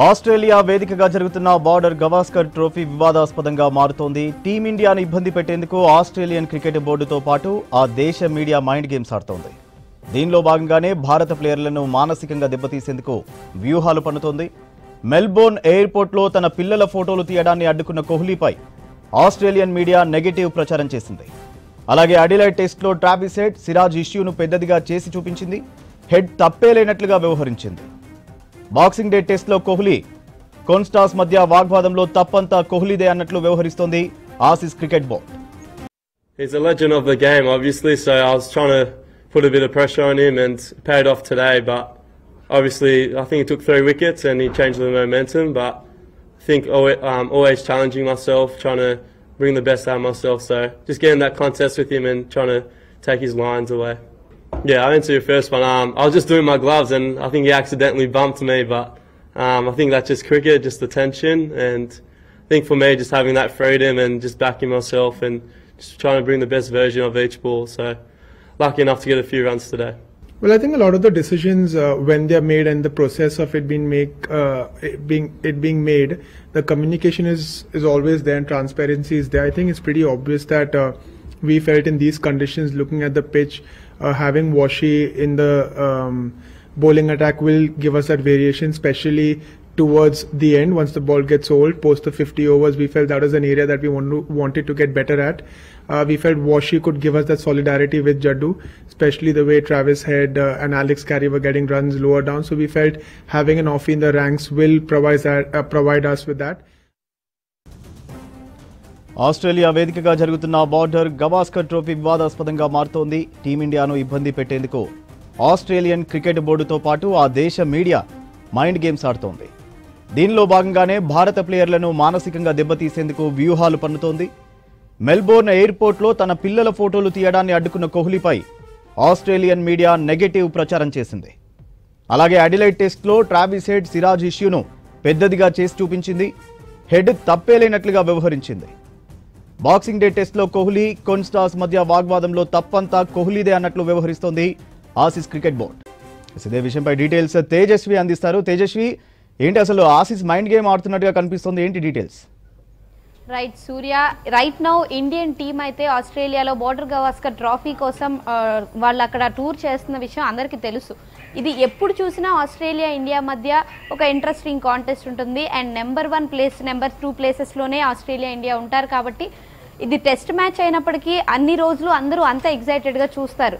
Australia వేదికగా జరుగుతున్న border Gavaskar trophy వివాదాస్పదంగా మారుతోంది. టీమిండియాను ఇబ్బంది పెట్టేందుకు ఆస్ట్రేలియన్ క్రికెట్ బోర్డుతో పాటు ఆ దేశ మీడియా మైండ్ గేమ్స్ ఆడుతోంది. దీనిలో భాగంగానే భారత ప్లేయర్లను మానసికంగా దెబ్బతీసేందుకు వ్యూహాలు పన్నుతోంది. మెల్బోర్న్ ఎయిర్పోర్ట్లో తన పిల్లల ఫోటోలు తీయడాన్ని అడ్డుకున్న కోహ్లీపై ఆస్ట్రేలియన్ మీడియా నెగటివ్ ప్రచారం చేసింది. అలాగే అడిలైడ్ టెస్ట్లో ట్రావిస్ హెడ్, సిరాజ్ ఇష్యూను పెద్దదిగా చేసి చూపించింది. హెడ్ తప్పేలేనట్లుగా వ్యవహరించింది. బాక్సింగ్ డే టెస్ట్లో కోహ్లీ, కోన్స్టాస్ మధ్య వాగ్వాదంలో తప్పంతా కోహ్లీదే అన్నట్లు వ్యవహరిస్తోంది Aussies cricket board. He's a legend of the game, obviously, so I was trying to put a bit of pressure on him and paid off today, but obviously I think he took 3 wickets and he changed the momentum, but I think always challenging myself, trying to bring the best out of myself, so just getting that contest with him and trying to take his lines away. Yeah, I answered your first one. I was just doing my gloves and I think he accidentally bumped me, but I think that's just cricket, just the tension, and I think for me just having that freedom and just backing myself and just trying to bring the best version of each ball, so lucky enough to get a few runs today. Well, I think a lot of the decisions when they are made and the process of it being made, the communication is always there and transparency is there. I think it's pretty obvious that we felt in these conditions, looking at the pitch, having Washi in the bowling attack will give us that variation, especially towards the end. Once the ball gets old, post the 50 overs, we felt that is an area that we wanted to get better at. We felt Washi could give us that solidarity with Jaddu, especially the way Travis Head and Alex Carey were getting runs lower down. So we felt having an offie in the ranks will provide us with that. Australia వేదికగా జరుగుతున్న border Gavaskar trophy వివాదాస్పదంగా మారుతోంది. టీమిండియాను ఇబ్బంది పెట్టేందుకు Australian cricket బోర్డుతో పాటు ఆ దేశ మీడియా మైండ్ గేమ్స్ ఆడుతోంది. దీనిలో భాగంగానే భారత ప్లేయర్లను మానసికంగా దెబ్బతీసేందుకు వ్యూహాలు పన్నుతోంది. మెల్బోర్న్ ఎయిర్పోర్ట్లో తన పిల్లల ఫోటోలు తీయడాన్ని అడ్డుకున్న కోహ్లీపై ఆస్ట్రేలియన్ మీడియా నెగటివ్ ప్రచారం చేసింది. అలాగే అడిలైడ్ టెస్ట్లో ట్రావిస్ హెడ్, సిరాజ్ ఇష్యూను పెద్దదిగా చేసి చూపించింది. హెడ్ తప్పేలేనట్లుగా వ్యవహరించింది. బాక్సింగ్ డే టెస్ట్లో కోహ్లీ, కోన్స్టాస్ మధ్య వాగ్వాదంలో తప్పంతా కోహ్లీదే అన్నట్లు వ్యవహరిస్తోంది ఆసీస్ క్రికెట్ బోర్డు. ఇదే విషయంపై డీటెయిల్స్ తేజస్వి అందిస్తారు. తేజస్వి, ఏంటి అసలు ఆసీస్ మైండ్ గేమ్ ఆడుతున్నట్టుగా కనిపిస్తుంది, ఏంటి డీటెయిల్స్? రైట్ సూర్య, రైట్ నౌ ఇండియన్ టీమ్ అయితే ఆస్ట్రేలియాలో బార్డర్ గవాస్కర్ ట్రోఫీ కోసం వాళ్ళు అక్కడ టూర్ చేస్తున్న విషయం అందరికీ తెలుసు. ఇది ఎప్పుడు చూసినా ఆస్ట్రేలియా ఇండియా మధ్య ఒక ఇంట్రెస్టింగ్ కాంటెస్ట్ ఉంటుంది. అండ్ నెంబర్ 1 ప్లేస్, నెంబర్ 2 ప్లేసెస్లోనే ఆస్ట్రేలియా ఇండియా ఉంటారు. కాబట్టి ఇది టెస్ట్ మ్యాచ్ అయినప్పటికీ అన్ని రోజులు అందరూ అంత ఎగ్జైటెడ్గా చూస్తారు.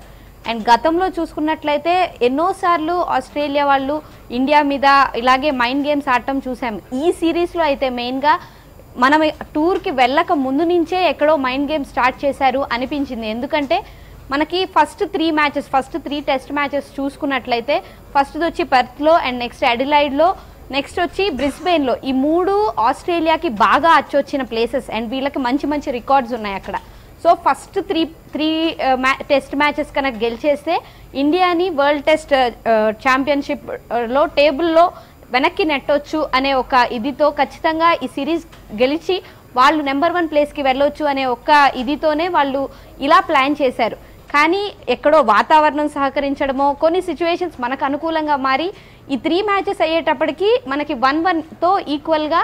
అండ్ గతంలో చూసుకున్నట్లయితే ఎన్నోసార్లు ఆస్ట్రేలియా వాళ్ళు ఇండియా మీద ఇలాగే మైండ్ గేమ్స్ ఆడటం చూసాం. ఈ సిరీస్లో అయితే మెయిన్గా మనం టూర్కి వెళ్ళక ముందు నుంచే ఎక్కడో మైండ్ గేమ్ స్టార్ట్ చేశారు అనిపించింది. ఎందుకంటే మనకి ఫస్ట్ 3 టెస్ట్ మ్యాచెస్ చూసుకున్నట్లయితే ఫస్ట్ది వచ్చి పర్త్లో, అండ్ నెక్స్ట్ అడిలైడ్లో, నెక్స్ట్ వచ్చి బ్రిస్బెయిన్లో. ఈ 3 ఆస్ట్రేలియాకి బాగా అచ్చొచ్చిన ప్లేసెస్ అండ్ వీళ్ళకి మంచి మంచి రికార్డ్స్ ఉన్నాయి అక్కడ. సో ఫస్ట్ 3 టెస్ట్ మ్యాచెస్ కనుక గెలిచేస్తే ఇండియాని వరల్డ్ టెస్ట్ ఛాంపియన్షిప్లో టేబుల్లో వెనక్కి నెట్టొచ్చు అనే ఒక ఇదితో ఖచ్చితంగా ఈ సిరీస్ గెలిచి వాళ్ళు నెంబర్ 1 ప్లేస్కి వెళ్ళొచ్చు అనే ఒక ఇదితోనే వాళ్ళు ఇలా ప్లాన్ చేశారు. కానీ ఎక్కడో వాతావరణం సహకరించడమో, కొన్ని సిచ్యువేషన్స్ మనకు అనుకూలంగా మారి ఈ 3 మ్యాచెస్ అయ్యేటప్పటికి మనకి 1-1తో ఈక్వల్గా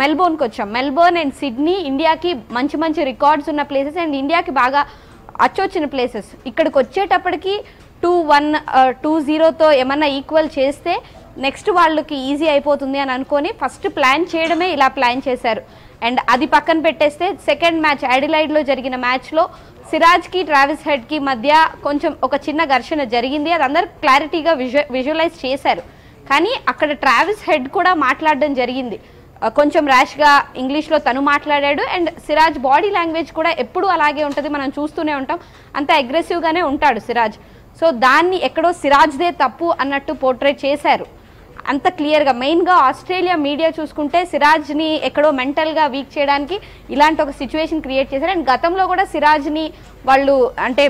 మెల్బోర్న్కి వచ్చాం. మెల్బోర్న్ అండ్ సిడ్నీ ఇండియాకి మంచి మంచి రికార్డ్స్ ఉన్న ప్లేసెస్ అండ్ ఇండియాకి బాగా అచ్చొచ్చిన ప్లేసెస్. ఇక్కడికి వచ్చేటప్పటికి 2-1, 2-0తో ఏమన్నా ఈక్వల్ చేస్తే నెక్స్ట్ వాళ్ళకి ఈజీ అయిపోతుంది అని అనుకొని ఫస్ట్ ప్లాన్ చేయడమే ఇలా ప్లాన్ చేశారు. అండ్ అది పక్కన పెట్టేస్తే సెకండ్ మ్యాచ్ అడిలైడ్లో జరిగిన మ్యాచ్లో సిరాజ్కి, ట్రావిస్ హెడ్కి మధ్య కొంచెం ఒక చిన్న ఘర్షణ జరిగింది. అది అందరు క్లారిటీగా విజువలైజ్ చేశారు. కానీ అక్కడ ట్రావిస్ హెడ్ కూడా మాట్లాడడం జరిగింది. కొంచెం ర్యాష్గా ఇంగ్లీష్లో తను మాట్లాడాడు. అండ్ సిరాజ్ బాడీ లాంగ్వేజ్ కూడా ఎప్పుడూ అలాగే ఉంటుంది, మనం చూస్తూనే ఉంటాం. అంత అగ్రెసివ్గానే ఉంటాడు సిరాజ్. సో దాన్ని ఎక్కడో సిరాజ్దే తప్పు అన్నట్టు పోర్ట్రేట్ చేశారు అంత క్లియర్గా. మెయిన్గా ఆస్ట్రేలియా మీడియా చూసుకుంటే సిరాజ్ని ఎక్కడో మెంటల్గా వీక్ చేయడానికి ఇలాంటి ఒక సిచ్యువేషన్ క్రియేట్ చేశారు. అండ్ గతంలో కూడా సిరాజ్ని వాళ్ళు అంటే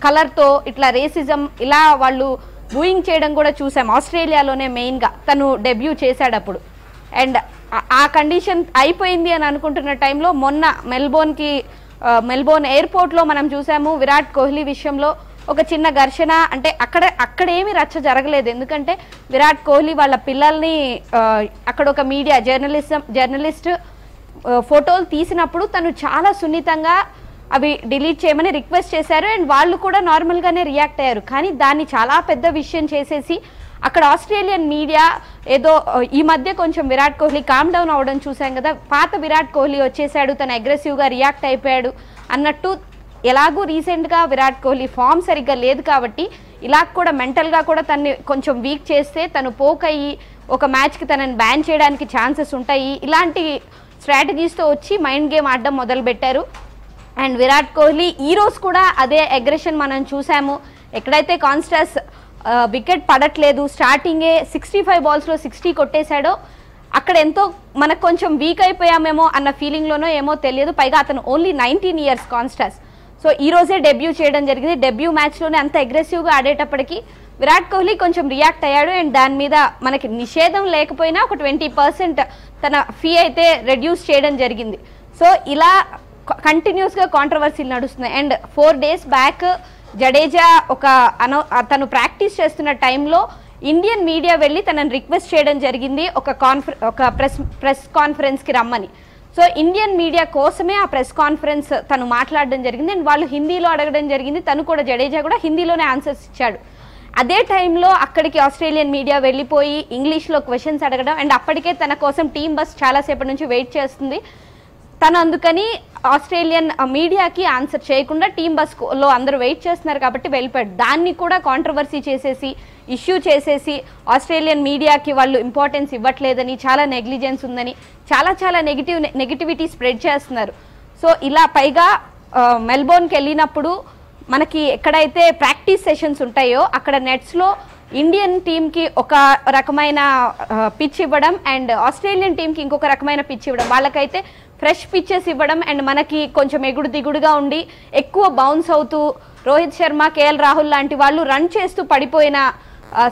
కలర్తో ఇట్లా రేసిజం ఇలా వాళ్ళు బూయింగ్ చేయడం కూడా చూసాం ఆస్ట్రేలియాలోనే. మెయిన్గా తను డెబ్యూ చేశాడప్పుడు. అండ్ ఆ కండిషన్ అయిపోయింది అని అనుకుంటున్న టైంలో మొన్న మెల్బోర్న్ ఎయిర్పోర్ట్లో మనం చూసాము విరాట్ కోహ్లీ విషయంలో ఒక చిన్న ఘర్షణ, అంటే అక్కడేమీ రచ్చ జరగలేదు. ఎందుకంటే విరాట్ కోహ్లీ వాళ్ళ పిల్లల్ని అక్కడ ఒక మీడియా జర్నలిస్ట్ ఫోటోలు తీసినప్పుడు తను చాలా సున్నితంగా అవి డిలీట్ చేయమని రిక్వెస్ట్ చేశారు. అండ్ వాళ్ళు కూడా నార్మల్గానే రియాక్ట్ అయ్యారు. కానీ దాన్ని చాలా పెద్ద విషయం చేసేసి అక్కడ ఆస్ట్రేలియన్ మీడియా ఏదో ఈ మధ్య కొంచెం విరాట్ కోహ్లీ కామ్ డౌన్ అవ్వడం చూసాం కదా, పాత విరాట్ కోహ్లీ వచ్చేసాడు, తను అగ్రెసివ్గా రియాక్ట్ అయిపోయాడు అన్నట్టు. ఎలాగూ రీసెంట్గా విరాట్ కోహ్లీ ఫామ్ సరిగ్గా లేదు కాబట్టి ఇలా కూడా మెంటల్గా కూడా తన్ని కొంచెం వీక్ చేస్తే తను పోకయ్యి ఒక మ్యాచ్కి తనని బ్యాన్ చేయడానికి ఛాన్సెస్ ఉంటాయి. ఇలాంటి స్ట్రాటజీస్తో వచ్చి మైండ్ గేమ్ ఆడడం మొదలుపెట్టారు. అండ్ విరాట్ కోహ్లీ ఈరోజు కూడా అదే అగ్రెషన్ మనం చూసాము. ఎక్కడైతే కాన్స్టాస్ వికెట్ పడట్లేదు, స్టార్టింగే 65 బాల్స్లో 60 కొట్టేశాడో అక్కడ ఎంతో మనకు కొంచెం వీక్ అయిపోయామేమో అన్న ఫీలింగ్లోనో ఏమో తెలియదు. పైగా అతను ఓన్లీ 19 ఇయర్స్ కాన్స్టాస్. సో ఈ రోజే డెబ్యూ చేయడం జరిగింది. డెబ్యూ మ్యాచ్లోనే అంత అగ్రెసివ్గా ఆడేటప్పటికి విరాట్ కోహ్లీ కొంచెం రియాక్ట్ అయ్యాడు. అండ్ దాని మీద మనకి నిషేధం లేకపోయినా ఒక 20% తన ఫీ అయితే రెడ్యూస్ చేయడం జరిగింది. సో ఇలా కంటిన్యూస్గా కాంట్రవర్సీలు నడుస్తున్నాయి. అండ్ 4 days బ్యాక్ జడేజా తను ప్రాక్టీస్ చేస్తున్న టైంలో ఇండియన్ మీడియా వెళ్ళి తనని రిక్వెస్ట్ చేయడం జరిగింది ఒక ప్రెస్ కాన్ఫరెన్స్కి రమ్మని. సో ఇండియన్ మీడియా కోసమే ఆ ప్రెస్ కాన్ఫరెన్స్ తను మాట్లాడడం జరిగింది. అండ్ వాళ్ళు హిందీలో అడగడం జరిగింది. తను కూడా జడేజా కూడా హిందీలోనే ఆన్సర్స్ ఇచ్చాడు. అదే టైంలో అక్కడికి ఆస్ట్రేలియన్ మీడియా వెళ్ళిపోయి ఇంగ్లీష్లో క్వశ్చన్స్ అడగడం. అండ్ అప్పటికే తన కోసం టీం బస్ చాలాసేపటి నుంచి వెయిట్ చేస్తుంది. తను అందుకని ఆస్ట్రేలియన్ మీడియాకి ఆన్సర్ చేయకుండా టీం బస్లో అందరూ వెయిట్ చేస్తున్నారు కాబట్టి వెళ్ళిపోయాడు. దాన్ని కూడా కాంట్రవర్సీ చేసేసి ఇష్యూ చేసేసి ఆస్ట్రేలియన్ మీడియాకి వాళ్ళు ఇంపార్టెన్స్ ఇవ్వట్లేదని, చాలా నెగ్లిజెన్స్ ఉందని చాలా నెగిటివిటీ స్ప్రెడ్ చేస్తున్నారు. సో ఇలా పైగా మెల్బోర్న్కి వెళ్ళినప్పుడు మనకి ఎక్కడైతే ప్రాక్టీస్ సెషన్స్ ఉంటాయో అక్కడ నెట్స్లో ఇండియన్ టీంకి ఒక రకమైన పిచ్ ఇవ్వడం అండ్ ఆస్ట్రేలియన్ టీంకి ఇంకొక రకమైన పిచ్ ఇవ్వడం, వాళ్ళకైతే ఫ్రెష్ పిచ్చెస్ ఇవ్వడం అండ్ మనకి కొంచెం ఎగుడు దిగుడుగా ఉండి ఎక్కువ బౌన్స్ అవుతూ రోహిత్ శర్మ, కేఎల్ రాహుల్ లాంటి వాళ్ళు రన్ చేస్తూ పడిపోయిన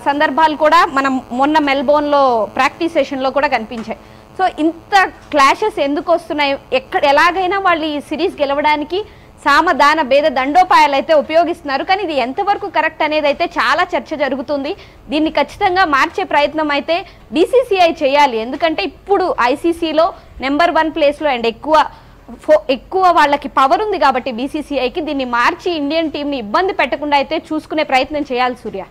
సందర్భాలు కూడా మనం మొన్న మెల్బోర్న్లో ప్రాక్టీస్ సెషన్లో కూడా కనిపించాయి. సో ఇంత క్లాషెస్ ఎందుకు వస్తున్నాయి? ఎలాగైనా వాళ్ళు ఈ సిరీస్ గెలవడానికి సామదాన భేద దండోపాయాలు అయితే ఉపయోగిస్తున్నారు. కానీ ఇది ఎంతవరకు కరెక్ట్ అనేది అయితే చాలా చర్చ జరుగుతుంది. దీన్ని ఖచ్చితంగా మార్చే ప్రయత్నం అయితే బీసీసీఐ చేయాలి. ఎందుకంటే ఇప్పుడు ఐసీసీలో నెంబర్ 1 ప్లేస్లో అండ్ ఎక్కువ వాళ్ళకి పవర్ ఉంది కాబట్టి బీసీసీఐకి దీన్ని మార్చి ఇండియన్ టీంని ఇబ్బంది పెట్టకుండా అయితే చూసుకునే ప్రయత్నం చేయాలి సూర్య.